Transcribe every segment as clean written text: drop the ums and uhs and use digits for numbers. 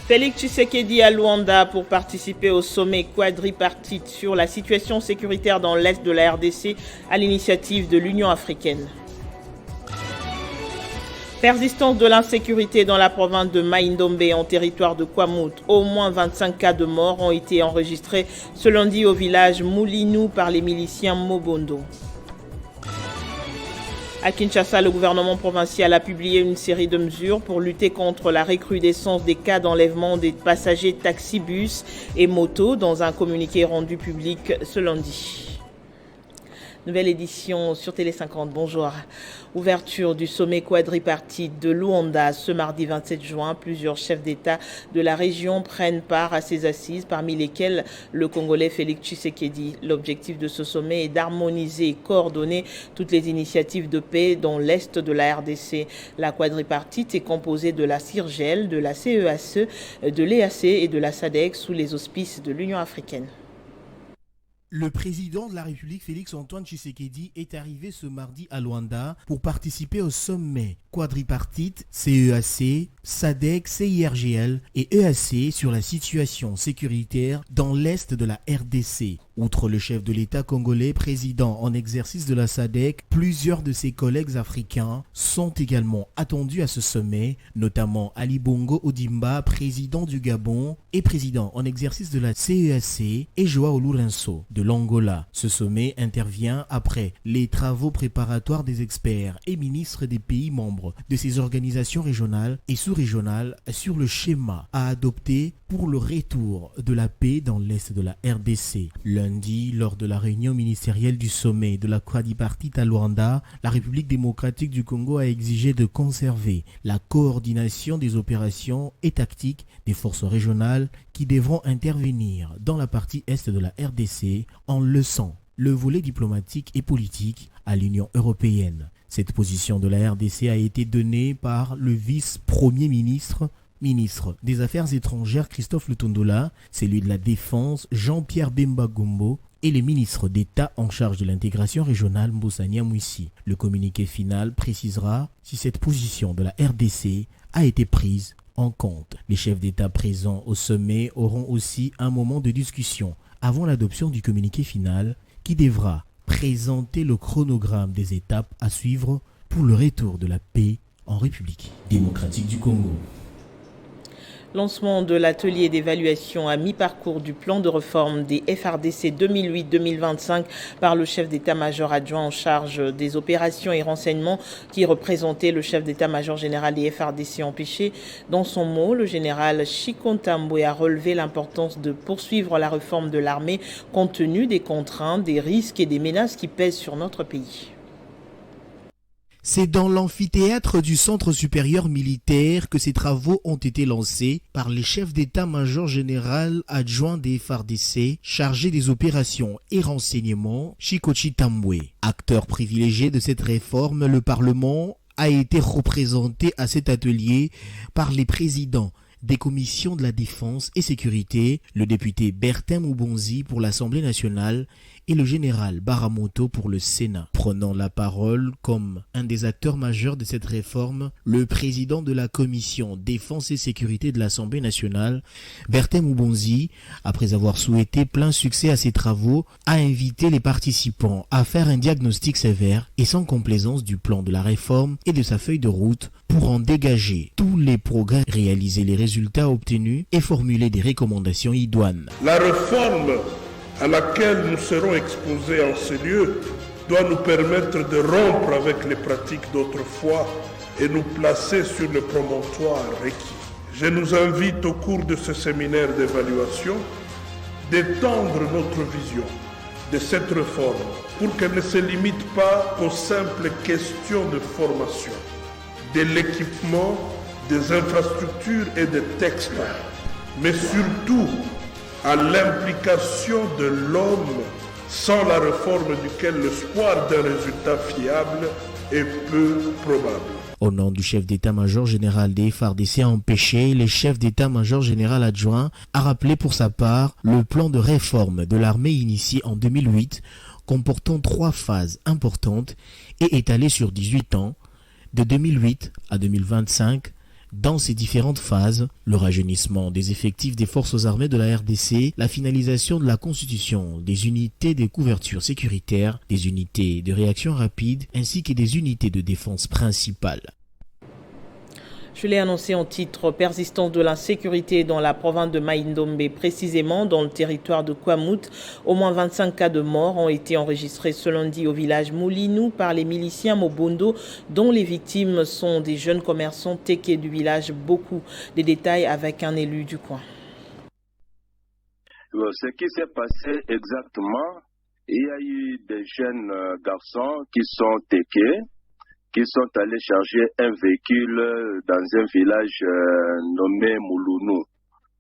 Félix Tshisekedi à Luanda pour participer au sommet quadripartite sur la situation sécuritaire dans l'est de la RDC à l'initiative de l'Union africaine. Persistance de l'insécurité dans la province de Mai-Ndombe en territoire de Kwamut. Au moins 25 cas de mort ont été enregistrés ce lundi au village Moulinou par les miliciens Mobondo. À Kinshasa, le gouvernement provincial a publié une série de mesures pour lutter contre la recrudescence des cas d'enlèvement des passagers taxi-bus et motos dans un communiqué rendu public ce lundi. Nouvelle édition sur Télé 50. Bonjour. Ouverture du sommet quadripartite de Luanda ce mardi 27 juin. Plusieurs chefs d'État de la région prennent part à ces assises, parmi lesquels le Congolais Félix Tshisekedi. L'objectif de ce sommet est d'harmoniser et coordonner toutes les initiatives de paix dans l'est de la RDC. La quadripartite est composée de la CIRGEL, de la CEAC, de l'EAC et de la SADC sous les auspices de l'Union africaine. Le président de la République, Félix-Antoine Tshisekedi, est arrivé ce mardi à Luanda pour participer au sommet quadripartite CEAC, SADC, CIRGL et EAC sur la situation sécuritaire dans l'est de la RDC. Outre le chef de l'État congolais, président en exercice de la SADC, plusieurs de ses collègues africains sont également attendus à ce sommet, notamment Ali Bongo Ondimba, président du Gabon et président en exercice de la CEAC, et Joao Lourenço de l'Angola. Ce sommet intervient après les travaux préparatoires des experts et ministres des pays membres de ces organisations régionales et sous-régionales sur le schéma à adopter pour le retour de la paix dans l'est de la RDC. Lundi, lors de la réunion ministérielle du sommet de la quadripartite à Luanda, la République démocratique du Congo a exigé de conserver la coordination des opérations et tactiques des forces régionales qui devront intervenir dans la partie est de la RDC en laissant le volet diplomatique et politique à l'Union européenne. Cette position de la RDC a été donnée par le vice-premier ministre des Affaires étrangères Christophe Lutondola, celui de la Défense Jean-Pierre Bemba Gombo et les ministres d'État en charge de l'intégration régionale Mbosania Mouissi. Le communiqué final précisera si cette position de la RDC a été prise en compte. Les chefs d'État présents au sommet auront aussi un moment de discussion avant l'adoption du communiqué final qui devra présenter le chronogramme des étapes à suivre pour le retour de la paix en République démocratique du Congo. Lancement de l'atelier d'évaluation à mi-parcours du plan de réforme des FRDC 2008-2025 par le chef d'état-major adjoint en charge des opérations et renseignements qui représentait le chef d'état-major général des FRDC empêché. Dans son mot, le général Chikontamboue a relevé l'importance de poursuivre la réforme de l'armée compte tenu des contraintes, des risques et des menaces qui pèsent sur notre pays. C'est dans l'amphithéâtre du Centre supérieur militaire que ces travaux ont été lancés par les chefs d'état-major général adjoint des FARDC chargés des opérations et renseignements, Chikochi Tambwe. Acteur privilégié de cette réforme, le Parlement a été représenté à cet atelier par les présidents des commissions de la défense et sécurité, le député Bertin Moubonzi pour l'Assemblée nationale et le général Baramoto pour le Sénat. Prenant la parole comme un des acteurs majeurs de cette réforme, le président de la commission défense et sécurité de l'Assemblée nationale, Bertin Moubonzi, après avoir souhaité plein succès à ses travaux, a invité les participants à faire un diagnostic sévère et sans complaisance du plan de la réforme et de sa feuille de route pour en dégager tous les progrès, réaliser les résultats obtenus et formuler des recommandations idoines. La réforme à laquelle nous serons exposés en ces lieux doit nous permettre de rompre avec les pratiques d'autrefois et nous placer sur le promontoire requis. Je nous invite au cours de ce séminaire d'évaluation d'étendre notre vision de cette réforme pour qu'elle ne se limite pas aux simples questions de formation, de l'équipement, des infrastructures et des textes, mais surtout à l'implication de l'homme, sans la réforme duquel l'espoir d'un résultat fiable est peu probable. Au nom du chef d'état-major général des FARDC empêché, le chef d'état-major général adjoint a rappelé pour sa part le plan de réforme de l'armée initié en 2008, comportant 3 phases importantes et étalées sur 18 ans, de 2008 à 2025, dans ses différentes phases, le rajeunissement des effectifs des forces armées de la RDC, la finalisation de la constitution des unités de couverture sécuritaire, des unités de réaction rapide ainsi que des unités de défense principales. Je l'ai annoncé en titre, persistance de l'insécurité dans la province de Mai-Ndombe, précisément dans le territoire de Kwamut. Au moins 25 cas de mort ont été enregistrés ce lundi au village Moulinou par les miliciens Mobondo, dont les victimes sont des jeunes commerçants tékés du village. Beaucoup de détails avec un élu du coin. Ce qui s'est passé exactement, il y a eu des jeunes garçons qui sont tékés, qui sont allés charger un véhicule dans un village nommé Moulounou,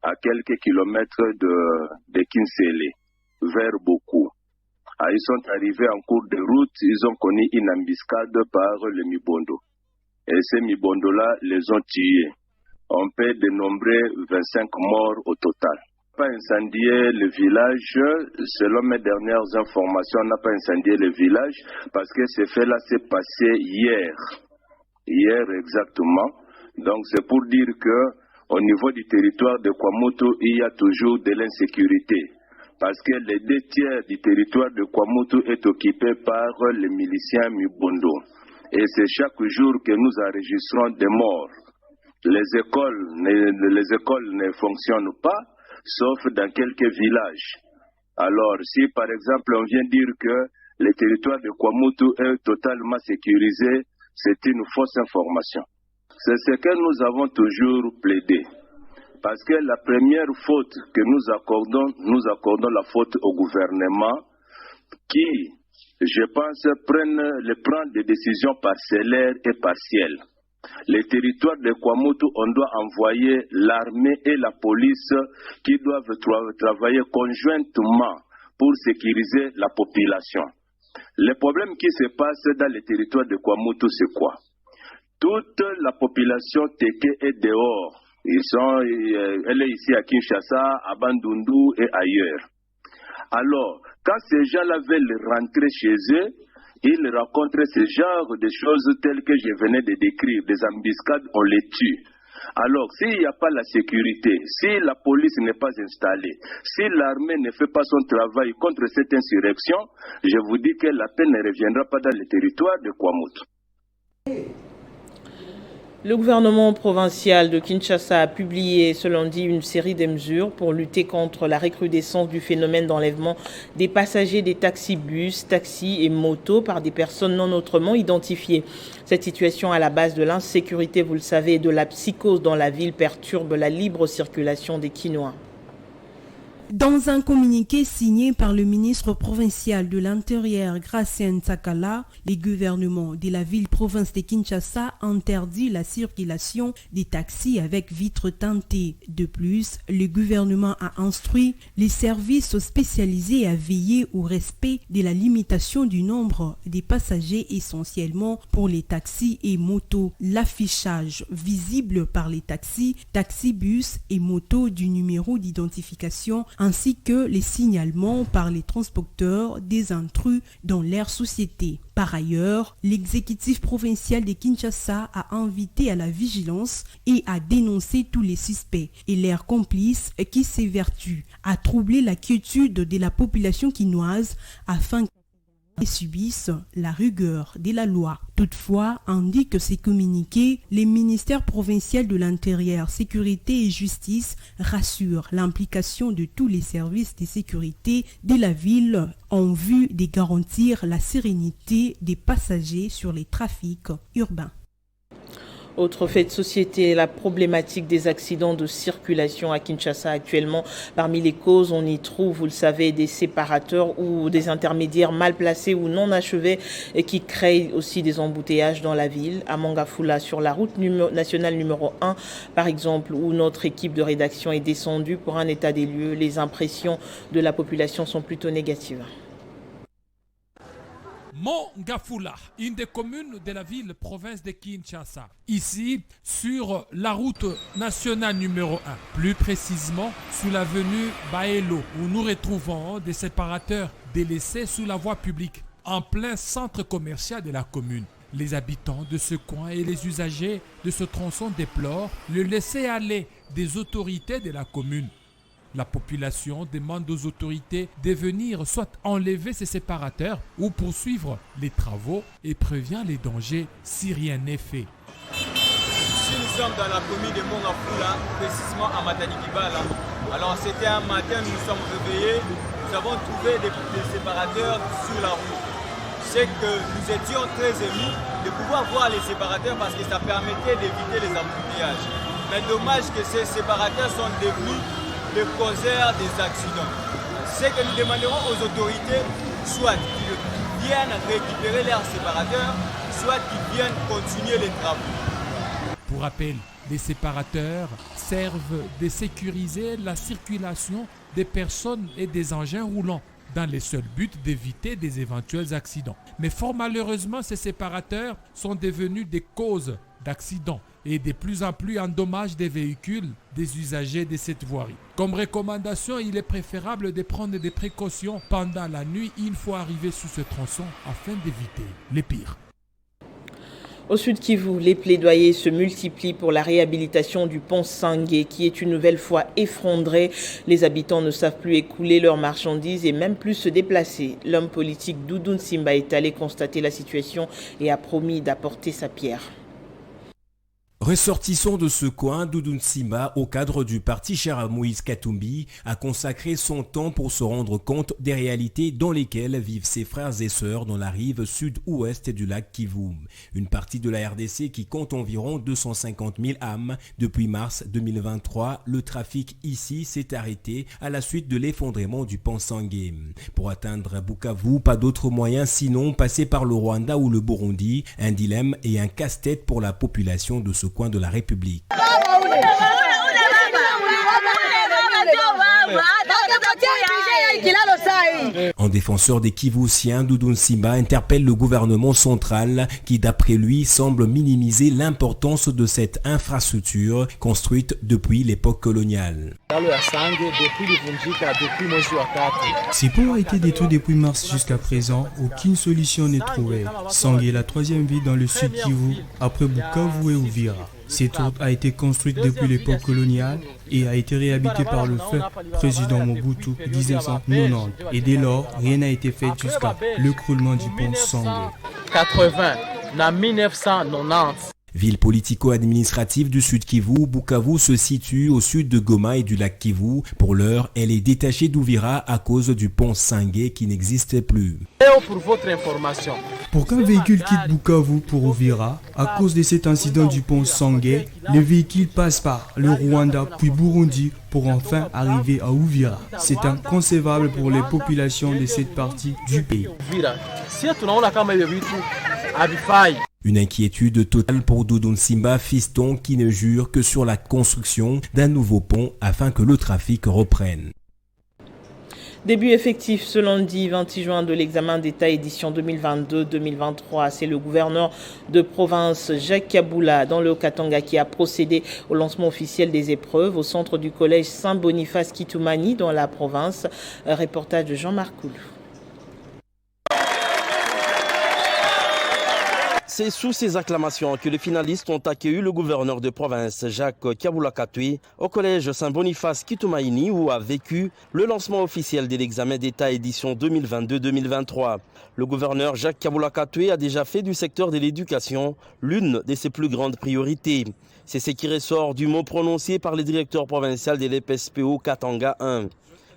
à quelques kilomètres de Kinsele, vers Boku. Ils sont arrivés en cours de route, ils ont connu une embuscade par le Mibondo. Et ces Mibondo-là les ont tués. On peut dénombrer 25 morts au total. Pas incendié le village, selon mes dernières informations, on n'a pas incendié le village parce que ce fait-là s'est passé hier exactement. Donc c'est pour dire que au niveau du territoire de Kwamutu, il y a toujours de l'insécurité parce que les 2/3 du territoire de Kwamutu est occupé par les miliciens Mibondo. Et c'est chaque jour que nous enregistrons des morts. Les écoles ne fonctionnent pas, sauf dans quelques villages. Alors, si par exemple on vient dire que le territoire de Kwamutu est totalement sécurisé, c'est une fausse information. C'est ce que nous avons toujours plaidé. Parce que la première faute que nous accordons la faute au gouvernement qui, je pense, prend des décisions parcellaires et partielles. Les territoires de Kwamutu, on doit envoyer l'armée et la police qui doivent travailler conjointement pour sécuriser la population. Le problème qui se passe dans les territoires de Kwamutu, c'est quoi? Toute la population téké est dehors. Elle est ici à Kinshasa, à Bandundu et ailleurs. Alors, quand ces gens-là veulent rentrer chez eux, ils rencontrent ce genre de choses telles que je venais de décrire, des embuscades, on les tue. Alors, s'il n'y a pas la sécurité, si la police n'est pas installée, si l'armée ne fait pas son travail contre cette insurrection, je vous dis que la paix ne reviendra pas dans le territoire de Kwamutu. Le gouvernement provincial de Kinshasa a publié ce lundi une série de mesures pour lutter contre la recrudescence du phénomène d'enlèvement des passagers des taxibus, taxis et motos par des personnes non autrement identifiées. Cette situation à la base de l'insécurité, vous le savez, et de la psychose dans la ville perturbe la libre circulation des Kinois. Dans un communiqué signé par le ministre provincial de l'Intérieur, Gracien Tsakala, les gouvernements de la ville-province de Kinshasa interdit la circulation des taxis avec vitres teintées. De plus, le gouvernement a instruit les services spécialisés à veiller au respect de la limitation du nombre des passagers essentiellement pour les taxis et motos. L'affichage visible par les taxis, taxibus et motos du numéro d'identification ainsi que les signalements par les transporteurs des intrus dans leur société. Par ailleurs, l'exécutif provincial de Kinshasa a invité à la vigilance et à dénoncer tous les suspects et leurs complices qui s'évertuent à troubler la quiétude de la population quinoise afin et subissent la rigueur de la loi. Toutefois, indique ces communiqués, les ministères provinciaux de l'Intérieur, Sécurité et Justice rassurent l'implication de tous les services de sécurité de la ville en vue de garantir la sérénité des passagers sur les trafics urbains. Autre fait de société, la problématique des accidents de circulation à Kinshasa actuellement. Parmi les causes, on y trouve, vous le savez, des séparateurs ou des intermédiaires mal placés ou non achevés et qui créent aussi des embouteillages dans la ville. À Mangafula, sur la route nationale numéro 1, par exemple, où notre équipe de rédaction est descendue pour un état des lieux, les impressions de la population sont plutôt négatives. Mangafula, une des communes de la ville-province de Kinshasa. Ici, sur la route nationale numéro 1, plus précisément sous l'avenue Baelo, où nous retrouvons des séparateurs délaissés sous la voie publique, en plein centre commercial de la commune. Les habitants de ce coin et les usagers de ce tronçon déplorent le laisser-aller des autorités de la commune. La population demande aux autorités de venir soit enlever ces séparateurs ou poursuivre les travaux et prévient les dangers si rien n'est fait. Ici, nous sommes dans la commune de Mongafula, précisément à Matadi-Kibala. Alors c'était un matin, nous nous sommes réveillés, nous avons trouvé des séparateurs sur la route. C'est que nous étions très émus de pouvoir voir les séparateurs parce que ça permettait d'éviter les embouteillages. Mais dommage que ces séparateurs sont devenus les causeurs des accidents. C'est que nous demanderons aux autorités soit qu'ils viennent récupérer leurs séparateurs, soit qu'ils viennent continuer les travaux. Pour rappel, les séparateurs servent de sécuriser la circulation des personnes et des engins roulants dans le seul but d'éviter des éventuels accidents. Mais fort malheureusement, ces séparateurs sont devenus des causes d'accidents et de plus en plus endommagent des véhicules des usagers de cette voirie. Comme recommandation, il est préférable de prendre des précautions pendant la nuit une fois arrivé sous ce tronçon afin d'éviter les pires. Au Sud Kivu, les plaidoyers se multiplient pour la réhabilitation du pont Sangué qui est une nouvelle fois effondré. Les habitants ne savent plus écouler leurs marchandises et même plus se déplacer. L'homme politique Doudou Nsimba est allé constater la situation et a promis d'apporter sa pierre. Ressortissant de ce coin, Doudou Nsimba, au cadre du parti cher à Moïse Katumbi, a consacré son temps pour se rendre compte des réalités dans lesquelles vivent ses frères et sœurs dans la rive sud-ouest du lac Kivu. Une partie de la RDC qui compte environ 250 000 âmes. Depuis mars 2023, le trafic ici s'est arrêté à la suite de l'effondrement du pont Sangué. Pour atteindre Bukavu, pas d'autre moyen sinon passer par le Rwanda ou le Burundi, un dilemme et un casse-tête pour la population de ce coin de la République. En défenseur des Kivusiens, Doudou Nsimba interpelle le gouvernement central qui, d'après lui, semble minimiser l'importance de cette infrastructure construite depuis l'époque coloniale. Ces ponts ont été détruits depuis mars jusqu'à présent. Aucune solution n'est trouvée. Sangué est la troisième ville dans le sud Kivu, après Bukavu et Uvira. Cette route a été construite depuis l'époque coloniale et a été réhabilitée par le feu président Mobutu en 1990. Et dès lors, rien n'a été fait jusqu'à l'écroulement du pont Sangué. 80 en 1990. Ville politico-administrative du Sud Kivu, Bukavu se situe au sud de Goma et du lac Kivu. Pour l'heure, elle est détachée d'Uvira à cause du pont Sangué qui n'existe plus. Pour votre information, pour qu'un véhicule quitte Bukavu pour Uvira, à cause de cet incident du pont Sangué, le véhicule passe par le Rwanda puis Burundi pour enfin arriver à Uvira. C'est inconcevable pour les populations de cette partie du pays. Une inquiétude totale pour Doudou Nsimba, fiston qui ne jure que sur la construction d'un nouveau pont afin que le trafic reprenne. Début effectif ce lundi 26 juin de l'examen d'État édition 2022-2023. C'est le gouverneur de province Jacques Kaboula dans le Haut-Katanga qui a procédé au lancement officiel des épreuves au centre du collège Saint-Boniface Kitumani dans la province. Un reportage de Jean-Marc Koulou. C'est sous ces acclamations que les finalistes ont accueilli le gouverneur de province Jacques Kaboula Katoué au collège Saint-Boniface Kitumaini où a vécu le lancement officiel de l'examen d'État édition 2022-2023. Le gouverneur Jacques Kaboula Katoué a déjà fait du secteur de l'éducation l'une de ses plus grandes priorités. C'est ce qui ressort du mot prononcé par le directeur provincial de l'EPSPO Katanga 1.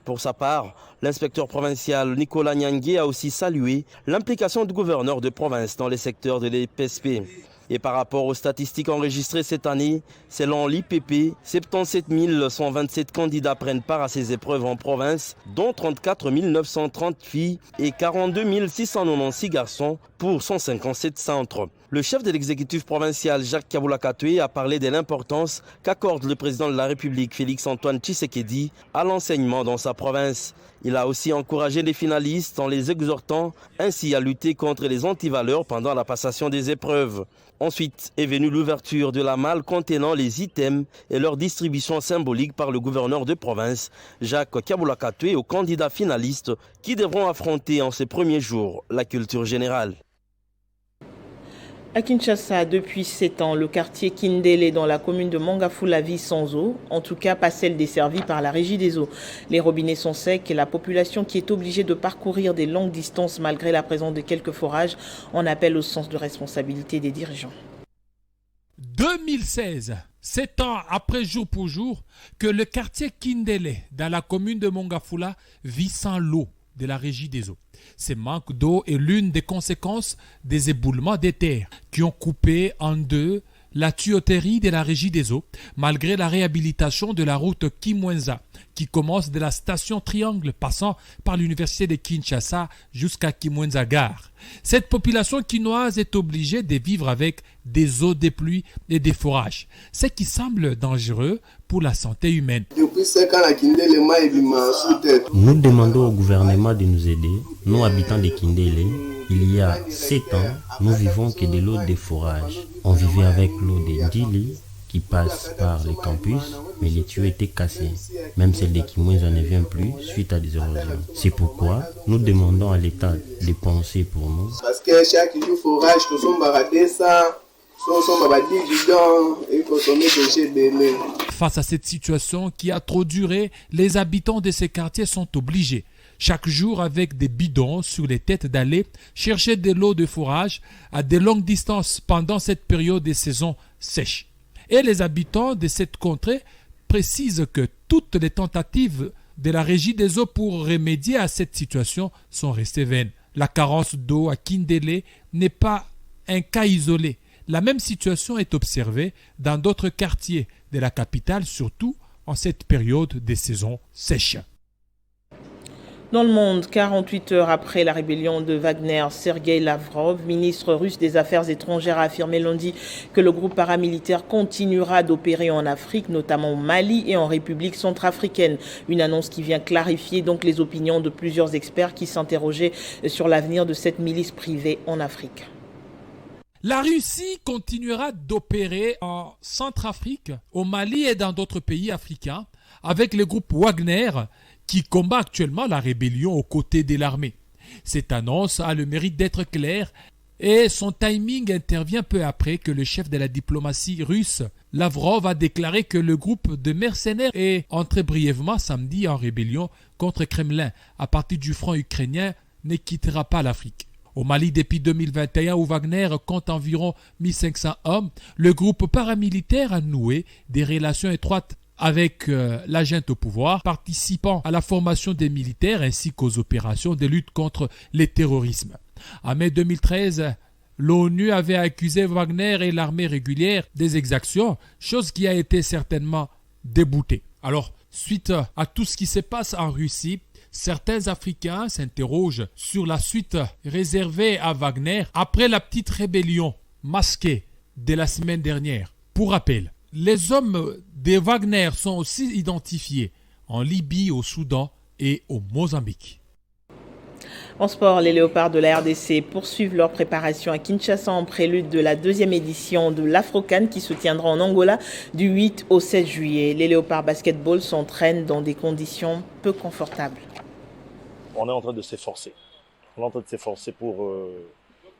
Pour sa part, l'inspecteur provincial Nicolas Nyangué a aussi salué l'implication du gouverneur de province dans les secteurs de l'EPSP. Et par rapport aux statistiques enregistrées cette année, selon l'IPP, 77 127 candidats prennent part à ces épreuves en province, dont 34 930 filles et 42 696 garçons pour 157 centres. Le chef de l'exécutif provincial Jacques Kaboula Katoué a parlé de l'importance qu'accorde le président de la République Félix-Antoine Tshisekedi à l'enseignement dans sa province. Il a aussi encouragé les finalistes en les exhortant ainsi à lutter contre les antivaleurs pendant la passation des épreuves. Ensuite est venue l'ouverture de la malle contenant les items et leur distribution symbolique par le gouverneur de province, Jacques Kaboula Katoué, aux candidats finalistes qui devront affronter en ces premiers jours la culture générale. À Kinshasa, depuis 7 ans, le quartier Kindélé dans la commune de Mongafula vit sans eau, en tout cas pas celle desservie par la Régie des eaux. Les robinets sont secs et la population qui est obligée de parcourir des longues distances malgré la présence de quelques forages en appelle au sens de responsabilité des dirigeants. 2016, 7 ans après jour pour jour, que le quartier Kindélé dans la commune de Mongafula vit sans l'eau de la Régie des eaux. Ce manque d'eau est l'une des conséquences des éboulements des terres qui ont coupé en deux la tuyauterie de la Régie des eaux, malgré la réhabilitation de la route Kimwenza, qui commence de la station Triangle, passant par l'université de Kinshasa jusqu'à Kimwenza Gare. Cette population quinoise est obligée de vivre avec des eaux de pluie et des forages, ce qui semble dangereux pour la santé humaine. Nous demandons au gouvernement de nous aider. Nous, habitants de Kindélé, il y a 7 ans, nous vivons que de l'eau de forage. On vivait avec l'eau de Ndili qui passe par les campus, mais les tuyaux étaient cassés. Même celle de Kimwenza ne vient plus suite à des érosions. C'est pourquoi nous demandons à l'État de penser pour nous. Parce que chaque jour forage, nous sommes baradés ça. Face à cette situation qui a trop duré, les habitants de ces quartiers sont obligés, chaque jour avec des bidons sur les têtes, d'aller chercher de l'eau de forage à de longues distances pendant cette période de saison sèche. Et les habitants de cette contrée précisent que toutes les tentatives de la Régie des eaux pour remédier à cette situation sont restées vaines. La carence d'eau à Kindélé n'est pas un cas isolé. La même situation est observée dans d'autres quartiers de la capitale, surtout en cette période des saisons sèches. Dans le monde, 48 heures après la rébellion de Wagner, Sergueï Lavrov, ministre russe des Affaires étrangères, a affirmé lundi que le groupe paramilitaire continuera d'opérer en Afrique, notamment au Mali et en République centrafricaine. Une annonce qui vient clarifier donc les opinions de plusieurs experts qui s'interrogeaient sur l'avenir de cette milice privée en Afrique. La Russie continuera d'opérer en Centrafrique, au Mali et dans d'autres pays africains avec le groupe Wagner qui combat actuellement la rébellion aux côtés de l'armée. Cette annonce a le mérite d'être claire et son timing intervient peu après que le chef de la diplomatie russe, Lavrov, a déclaré que le groupe de mercenaires est entré brièvement samedi en rébellion contre Kremlin à partir du front ukrainien ne quittera pas l'Afrique. Au Mali, depuis 2021, où Wagner compte environ 1500 hommes, le groupe paramilitaire a noué des relations étroites avec la junte au pouvoir, participant à la formation des militaires ainsi qu'aux opérations de lutte contre le terrorisme. En mai 2013, l'ONU avait accusé Wagner et l'armée régulière des exactions, chose qui a été certainement déboutée. Alors, suite à tout ce qui se passe en Russie, certains Africains s'interrogent sur la suite réservée à Wagner après la petite rébellion masquée de la semaine dernière. Pour rappel, les hommes de Wagner sont aussi identifiés en Libye, au Soudan et au Mozambique. En sport, les Léopards de la RDC poursuivent leur préparation à Kinshasa en prélude de la 2e édition de l'Afro-CAN qui se tiendra en Angola du 8 au 16 juillet. Les Léopards basketball s'entraînent dans des conditions peu confortables. On est en train de s'efforcer. On est en train de s'efforcer pour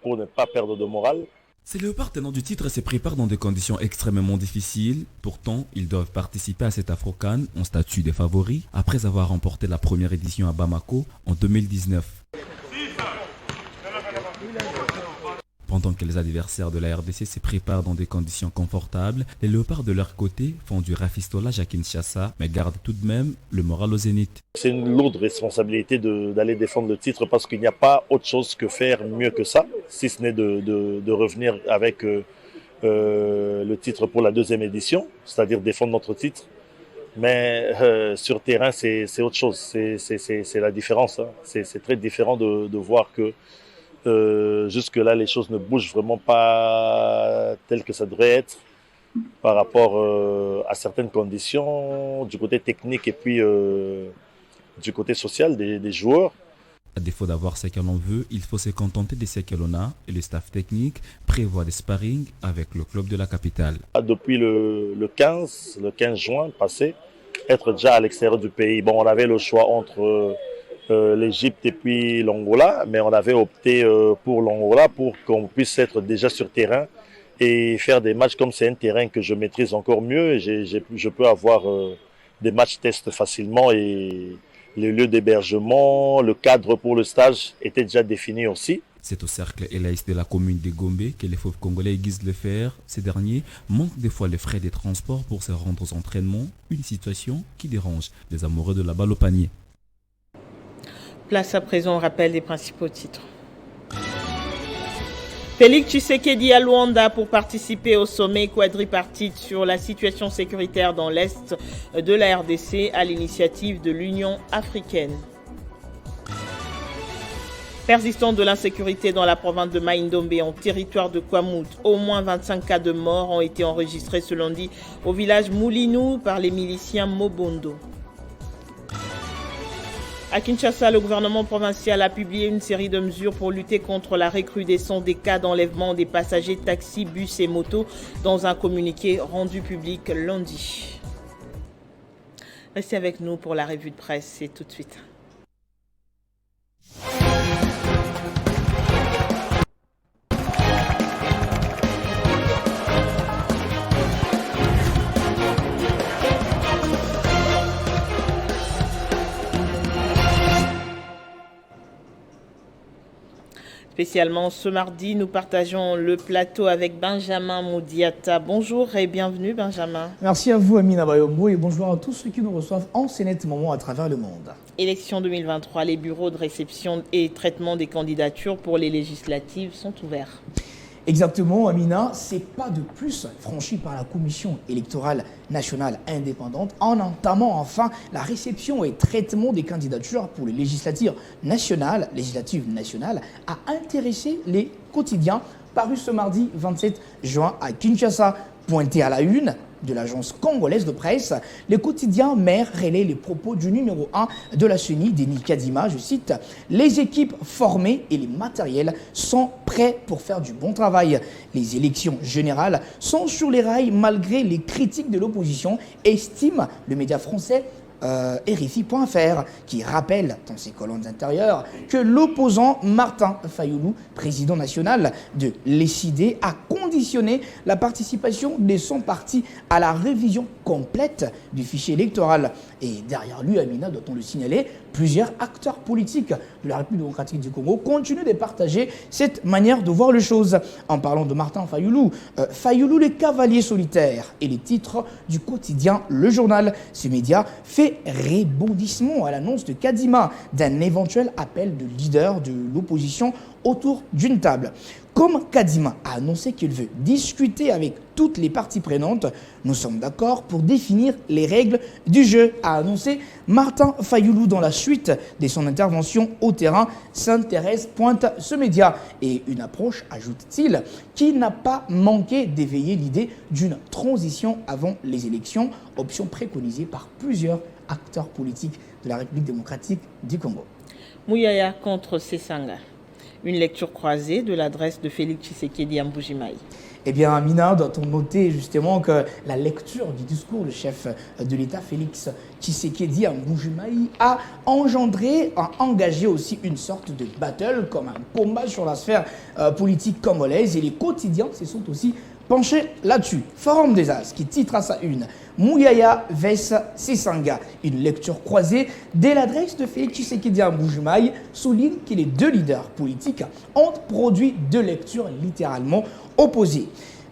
ne pas perdre de morale. Ces léopards tenants du titre se préparent dans des conditions extrêmement difficiles. Pourtant, ils doivent participer à cet Afro-CAN en statut de favoris après avoir remporté la première édition à Bamako en 2019. Pendant que les adversaires de la RDC se préparent dans des conditions confortables, les léopards de leur côté font du rafistolage à Kinshasa, mais gardent tout de même le moral au zénith. C'est une lourde responsabilité d'aller défendre le titre parce qu'il n'y a pas autre chose que faire mieux que ça, si ce n'est de revenir avec le titre pour la 2e édition, c'est-à-dire défendre notre titre. Mais sur terrain, c'est autre chose, c'est la différence. Hein. C'est très différent de voir que jusque-là, les choses ne bougent vraiment pas telles que ça devrait être par rapport à certaines conditions du côté technique et puis du côté social des joueurs. À défaut d'avoir ce que l'on veut, il faut se contenter de ce que l'on a et le staff technique prévoit des sparring avec le club de la capitale. Depuis le 15 juin passé, être déjà à l'extérieur du pays, bon, on avait le choix entre l'Égypte et puis l'Angola, mais on avait opté pour l'Angola pour qu'on puisse être déjà sur terrain et faire des matchs comme c'est un terrain que je maîtrise encore mieux. Je peux avoir des matchs test facilement et le lieu d'hébergement, le cadre pour le stage était déjà défini aussi. C'est au cercle Elaïs de la commune de Gombe que les fauves congolais aiguisent le fer. Ces derniers manquent des fois les frais des transports pour se rendre aux entraînements, une situation qui dérange les amoureux de la balle au panier. Place à présent au rappel des principaux titres. Félix Tshisekedi à Luanda pour participer au sommet quadripartite sur la situation sécuritaire dans l'Est de la RDC à l'initiative de l'Union africaine. Persistance de l'insécurité dans la province de Mai-Ndombe en territoire de Kwamut. Au moins 25 cas de mort ont été enregistrés ce lundi au village Moulinou par les miliciens Mobondo. À Kinshasa, le gouvernement provincial a publié une série de mesures pour lutter contre la recrudescence des cas d'enlèvement des passagers taxis, bus et motos dans un communiqué rendu public lundi. Restez avec nous pour la revue de presse, c'est tout de suite. Spécialement ce mardi, nous partageons le plateau avec Benjamin Moudiata. Bonjour et bienvenue Benjamin. Merci à vous Amina Bayombo et bonjour à tous ceux qui nous reçoivent en ce net moment à travers le monde. Élection 2023, les bureaux de réception et traitement des candidatures pour les législatives sont ouverts. Exactement, Amina, c'est pas de plus franchi par la Commission électorale nationale indépendante en entamant enfin la réception et traitement des candidatures pour les législatives nationales a intéressé les quotidiens parus ce mardi 27 juin à Kinshasa. Pointé à la une de l'agence congolaise de presse, le quotidien Mère relaie les propos du numéro 1 de la CENI, Denis Kadima, je cite, « Les équipes formées et les matériels sont prêts pour faire du bon travail. Les élections générales sont sur les rails malgré les critiques de l'opposition », estime le média français RFI.fr, qui rappelle dans ses colonnes intérieures que l'opposant Martin Fayoulou, président national de l'ECID, a conditionné la participation de son parti à la révision complète du fichier électoral. Et derrière lui, Amina, doit-on le signaler, plusieurs acteurs politiques de la République démocratique du Congo continuent de partager cette manière de voir les choses. En parlant de Martin Fayoulou, Fayoulou, les cavaliers solitaires et les titres du quotidien Le Journal. Ce média fait rebondissement à l'annonce de Kadima d'un éventuel appel de leader de l'opposition autour d'une table. Comme Kadima a annoncé qu'il veut discuter avec toutes les parties prenantes, nous sommes d'accord pour définir les règles du jeu, a annoncé Martin Fayoulou dans la suite de son intervention au terrain. S'intéresse, pointe ce média. Et une approche, ajoute-t-il, qui n'a pas manqué d'éveiller l'idée d'une transition avant les élections, option préconisée par plusieurs acteurs politiques de la République démocratique du Congo. Mouyaya contre Sesanga. Une lecture croisée de l'adresse de Félix Tshisekedi à Mbujimayi. Eh bien, Amina, doit-on noter justement que la lecture du discours du chef de l'État, Félix Tshisekedi à Mbujimayi, a engagé aussi une sorte de battle, comme un combat sur la sphère politique congolaise. Et les quotidiens se sont aussi penchés là-dessus. Forum des As, qui titre à sa une Mouyaya vs Sesanga. Une lecture croisée dès l'adresse de Félix Tshisekedi à Mbujimayi souligne que les deux leaders politiques ont produit deux lectures littéralement opposées.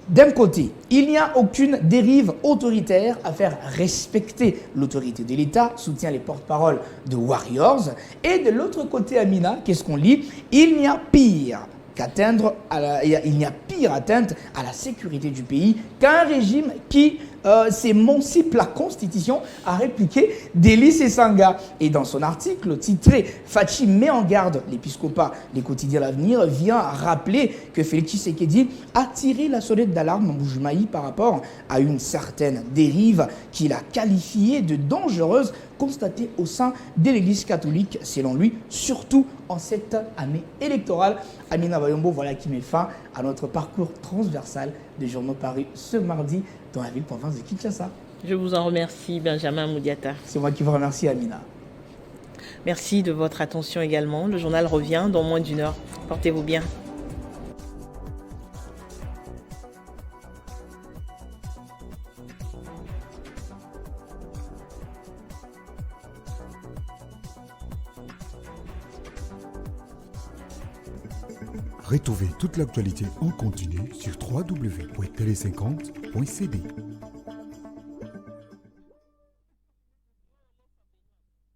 D'un côté, il n'y a aucune dérive autoritaire à faire respecter l'autorité de l'État, soutient les porte-paroles de Warriors. Et de l'autre côté, Amina, qu'est-ce qu'on lit? Il n'y a pire atteinte à la sécurité du pays qu'un régime qui s'émancipe la Constitution, a répliqué Deli Sesanga. Et dans son article titré « Fachi met en garde l'épiscopat, les quotidiens L'Avenir » vient rappeler que Félix Tshisekedi a tiré la sonnette d'alarme en Mbujimayi par rapport à une certaine dérive qu'il a qualifiée de dangereuse constatée au sein de l'Église catholique, selon lui, surtout en cette année électorale. Amina Bayombo, voilà qui met fin à notre parcours transversal des journaux parus ce mardi dans la ville-province de Kinshasa. Je vous en remercie, Benjamin Moudiata. C'est moi qui vous remercie, Amina. Merci de votre attention également. Le journal revient dans moins d'une heure. Portez-vous bien. Retrouvez toute l'actualité en continu sur www.tele50.cd.